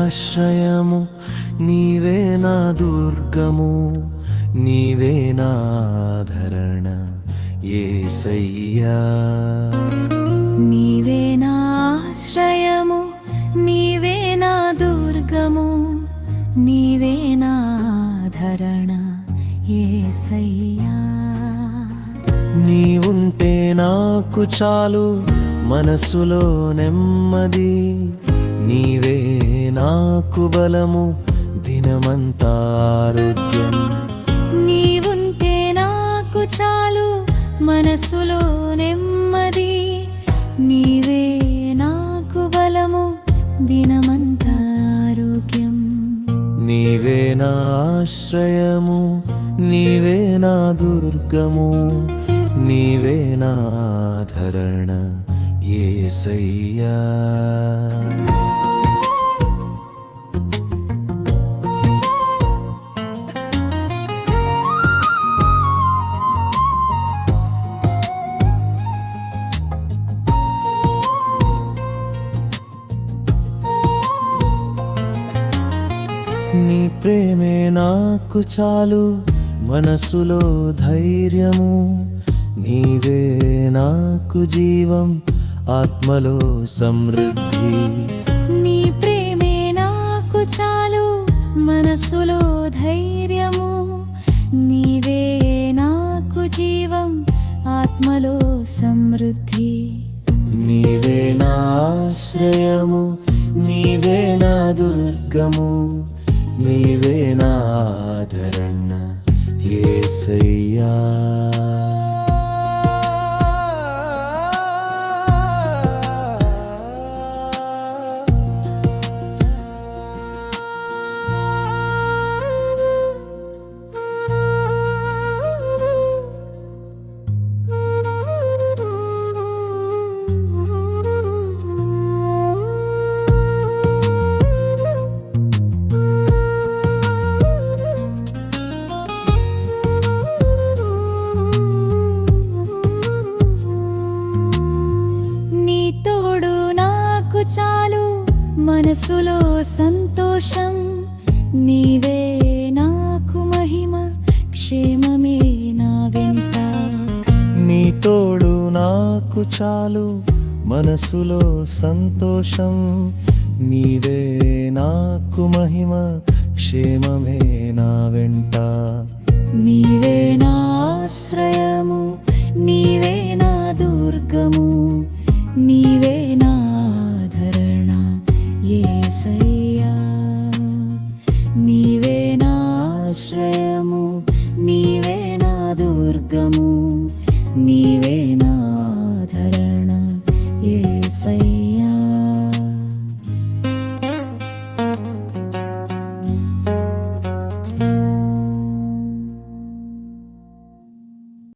ఆశ్రయము, నీవే నా దుర్గము, నీవే నా ఆధరణ యేసయ్యా. నీవే నా ఆశ్రయము, నీవే నా దుర్గము, నీవే నా ఆధరణ యేసయ్యా. నీవుంటే నాకు చాలు, మనసులో నెమ్మది, నీవే నాకు బలము, దినమంతా ఆరోగ్యం. నీవుంటే నాకు చాలు, మనసులో నెమ్మది, నీవే నాకు బలము, దినమంతా ఆరోగ్యం. నీవే నా ఆశ్రయము, నీవే నా దుర్గము, నీవే నా ఆధరణ యేసయ్యా. నీ ప్రేమే నాకు చాలు, మనసులో ధైర్యము, నీవే నాకు జీవం, ఆత్మలో సమృద్ధి. నీ ప్రేమే నాకు చాలు, మనసులో ధైర్యము, నీవే నాకు జీవం, ఆత్మలో సమృద్ధి. నీవే నా ఆశ్రయము, నీవే నా దుర్గము, నీవే నా ఆధరణ యేసయ్యా. చాలు, మనసులో సంతోషం, నీవే నాకు మహిమ, క్షేమమే నా వెంట. నీ తోడు నాకు చాలు, మనసులో సంతోషం, నీవే నాకు మహిమ, క్షేమమే నా వెంట. నీవే నా ఆశ్రయము, నీవే నా దుర్గము, నీవే నా ఆధరణ యేసయ్యా. నీవే నా ఆశ్రయము, నీవే నా దుర్గము, నీవే